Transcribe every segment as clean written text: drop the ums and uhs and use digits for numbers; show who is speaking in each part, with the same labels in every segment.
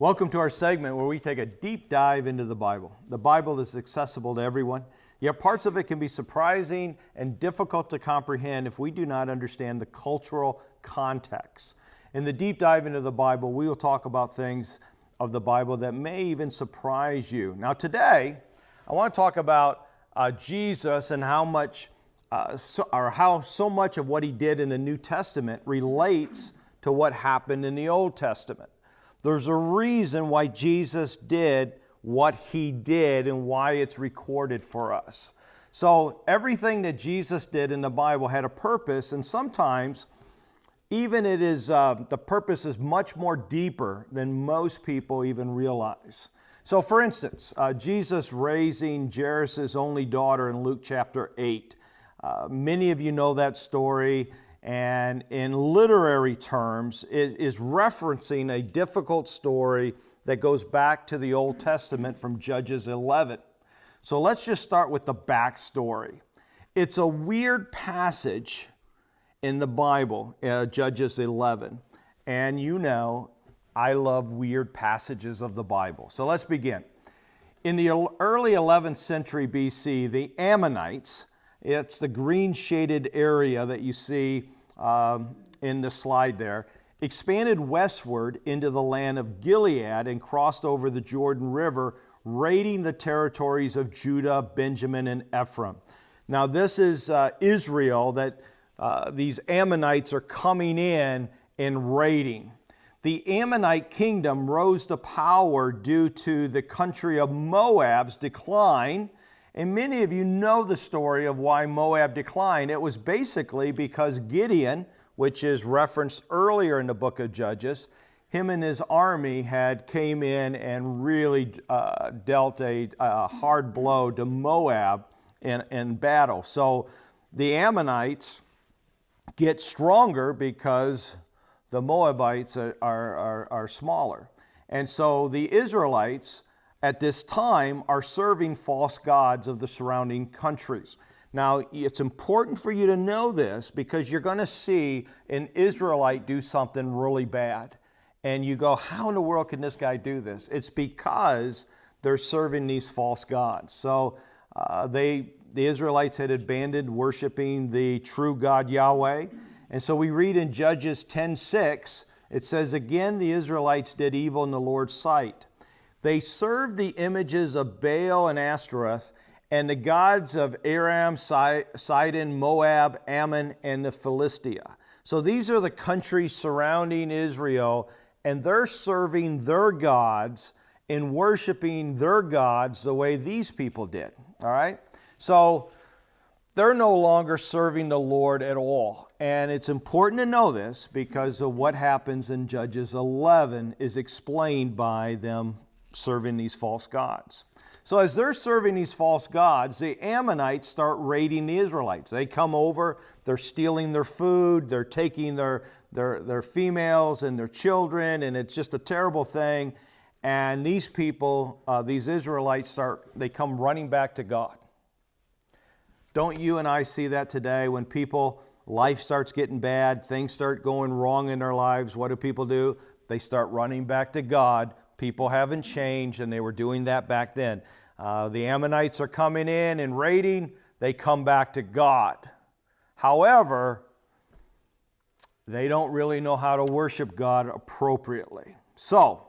Speaker 1: Welcome to our segment where we take a deep dive into the Bible. The Bible is accessible to everyone, yet parts of it can be surprising and difficult to comprehend if we do not understand the cultural context. In the deep dive into the Bible, we will talk about things of the Bible that may even surprise you. Now today, I want to talk about Jesus and how so much of what he did in the New Testament relates to what happened in the Old Testament. There's a reason why Jesus did what he did and why it's recorded for us. So everything that Jesus did in the Bible had a purpose, and sometimes even the purpose is much more deeper than most people even realize. So for instance, Jesus raising Jairus' only daughter in Luke chapter 8. Many of you know that story. And in literary terms, it is referencing a difficult story that goes back to the Old Testament from Judges 11. So let's just start with the backstory. It's a weird passage in the Bible, Judges 11. And you know, I love weird passages of the Bible. So let's begin. In the early 11th century BC, the Ammonites, it's the green shaded area that you see in the slide there, expanded westward into the land of Gilead and crossed over the Jordan River, raiding the territories of Judah, Benjamin, and Ephraim. Now this is Israel that these Ammonites are coming in and raiding. The Ammonite kingdom rose to power due to the country of Moab's decline. And many of you know the story of why Moab declined. It was basically because Gideon, which is referenced earlier in the book of Judges, him and his army came in and really dealt a hard blow to Moab in battle. So the Ammonites get stronger because the Moabites are smaller. And so the Israelites at this time are serving false gods of the surrounding countries. Now, it's important for you to know this because you're going to see an Israelite do something really bad. And you go, how in the world can this guy do this? It's because they're serving these false gods. So the Israelites had abandoned worshiping the true God Yahweh. And so we read in Judges 10:6, it says, "Again, the Israelites did evil in the Lord's sight. They served the images of Baal and Ashtoreth and the gods of Aram, Sidon, Moab, Ammon, and the Philistia." So these are the countries surrounding Israel, and they're serving their gods and worshiping their gods the way these people did. All right? So they're no longer serving the Lord at all. And it's important to know this because of what happens in Judges 11 is explained by them serving these false gods. So as they're serving these false gods, the Ammonites start raiding the Israelites. They come over, they're stealing their food, they're taking their females and their children, and it's just a terrible thing. And these people, these Israelites, they come running back to God. Don't you and I see that today when life starts getting bad, things start going wrong in their lives? What do people do? They start running back to God. People haven't changed, and they were doing that back then. The Ammonites are coming in and raiding. They come back to God. However, they don't really know how to worship God appropriately. So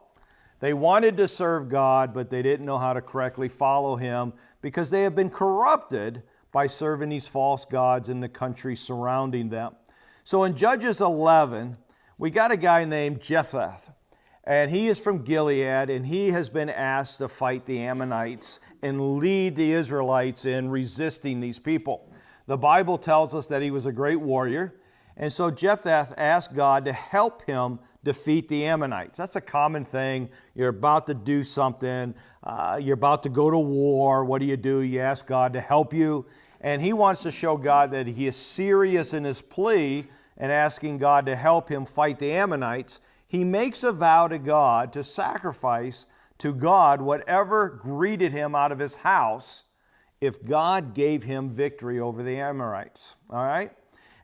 Speaker 1: they wanted to serve God, but they didn't know how to correctly follow him because they have been corrupted by serving these false gods in the country surrounding them. So in Judges 11, we got a guy named Jephthah. And he is from Gilead, and he has been asked to fight the Ammonites and lead the Israelites in resisting these people. The Bible tells us that he was a great warrior, and so Jephthah asked God to help him defeat the Ammonites. That's a common thing. You're about to do something. You're about to go to war. What do? You ask God to help you, and he wants to show God that he is serious in his plea and asking God to help him fight the Ammonites. He makes a vow to God to sacrifice to God whatever greeted him out of his house if God gave him victory over the Amorites. All right?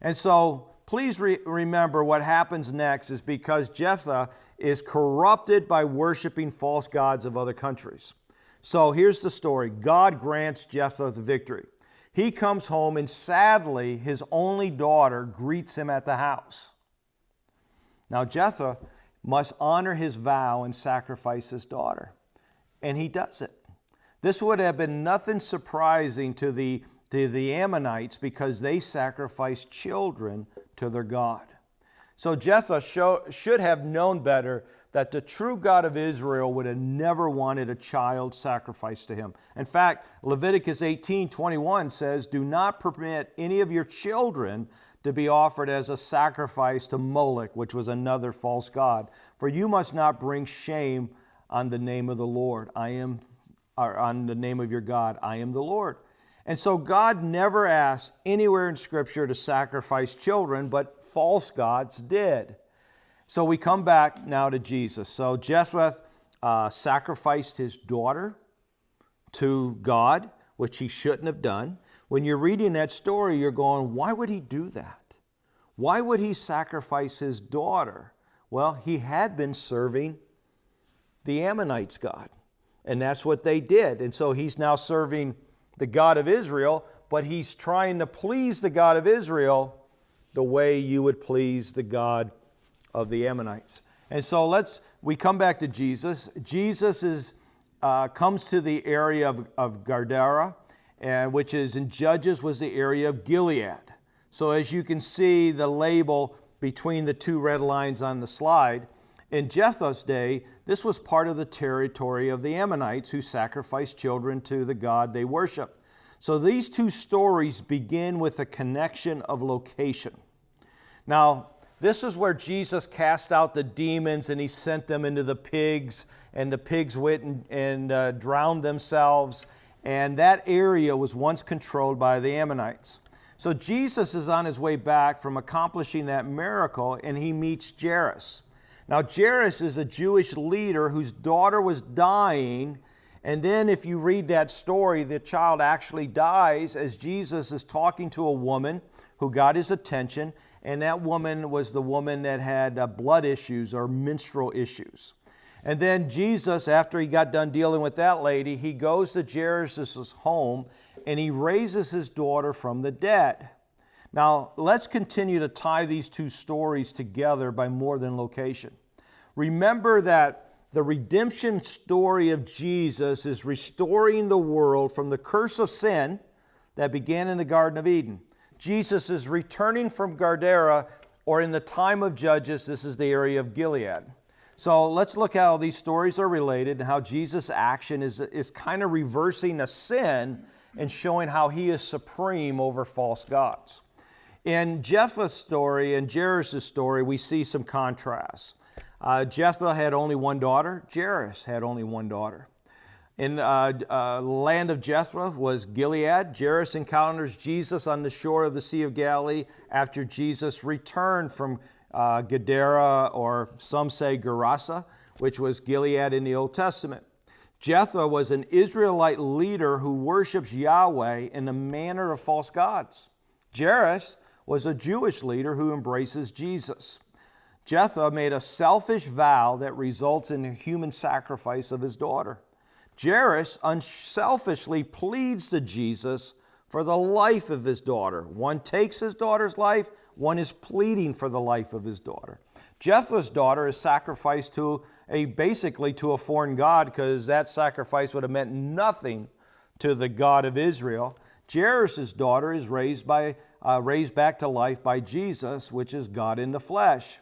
Speaker 1: And so please remember what happens next is because Jephthah is corrupted by worshiping false gods of other countries. So here's the story. God grants Jephthah the victory. He comes home and sadly his only daughter greets him at the house. Now Jephthah must honor his vow and sacrifice his daughter. And he does it. This would have been nothing surprising to the Ammonites because they sacrificed children to their God. So Jephthah should have known better that the true God of Israel would have never wanted a child sacrificed to him. In fact, Leviticus 18:21 says, "Do not permit any of your children to be offered as a sacrifice to Moloch," which was another false god. "For you must not bring shame on the name of the Lord. On the name of your God. I am the Lord." And so God never asked anywhere in Scripture to sacrifice children, but false gods did. So we come back now to Jesus. So Jephthah sacrificed his daughter to God, which he shouldn't have done. When you're reading that story, you're going, why would he do that? Why would he sacrifice his daughter? Well, he had been serving the Ammonites' God, and that's what they did. And so he's now serving the God of Israel, but he's trying to please the God of Israel the way you would please the God of the Ammonites. And so we come back to Jesus. Jesus comes to the area of Gadara, which is in Judges was the area of Gilead. So as you can see the label between the two red lines on the slide, in Jephthah's day, this was part of the territory of the Ammonites who sacrificed children to the god they worship. So these two stories begin with a connection of location. Now, this is where Jesus cast out the demons and he sent them into the pigs, and the pigs went and drowned themselves. And that area was once controlled by the Ammonites. So Jesus is on his way back from accomplishing that miracle, and he meets Jairus. Now, Jairus is a Jewish leader whose daughter was dying, and then if you read that story, the child actually dies as Jesus is talking to a woman who got his attention, and that woman was the woman that had blood issues or menstrual issues. And then Jesus, after he got done dealing with that lady, he goes to Jairus' home and he raises his daughter from the dead. Now, let's continue to tie these two stories together by more than location. Remember that the redemption story of Jesus is restoring the world from the curse of sin that began in the Garden of Eden. Jesus is returning from Gadara, or in the time of Judges, this is the area of Gilead. So let's look how these stories are related and how Jesus' action is kind of reversing a sin and showing how he is supreme over false gods. In Jephthah's story and Jairus' story, we see some contrasts. Jephthah had only one daughter. Jairus had only one daughter. In the land of Jephthah was Gilead. Jairus encounters Jesus on the shore of the Sea of Galilee after Jesus returned from Gadara, or some say Gerasa, which was Gilead in the Old Testament. Jephthah was an Israelite leader who worships Yahweh in the manner of false gods. Jairus was a Jewish leader who embraces Jesus. Jephthah made a selfish vow that results in the human sacrifice of his daughter. Jairus unselfishly pleads to Jesus for the life of his daughter. One takes his daughter's life, one is pleading for the life of his daughter. Jephthah's daughter is sacrificed basically to a foreign god, because that sacrifice would have meant nothing to the God of Israel. Jairus' daughter is raised back to life by Jesus, which is God in the flesh.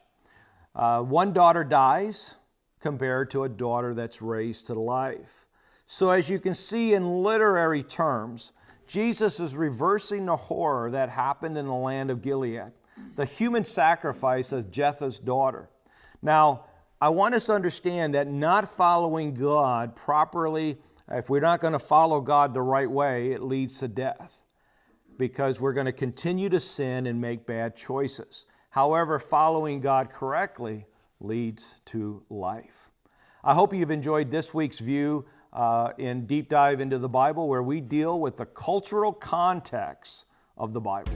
Speaker 1: One daughter dies compared to a daughter that's raised to life. So as you can see in literary terms, Jesus is reversing the horror that happened in the land of Gilead, the human sacrifice of Jephthah's daughter. Now, I want us to understand that not following God properly, if we're not going to follow God the right way, it leads to death, because we're going to continue to sin and make bad choices. However, following God correctly leads to life. I hope you've enjoyed this week's view in Deep Dive into the Bible, where we deal with the cultural context of the Bible.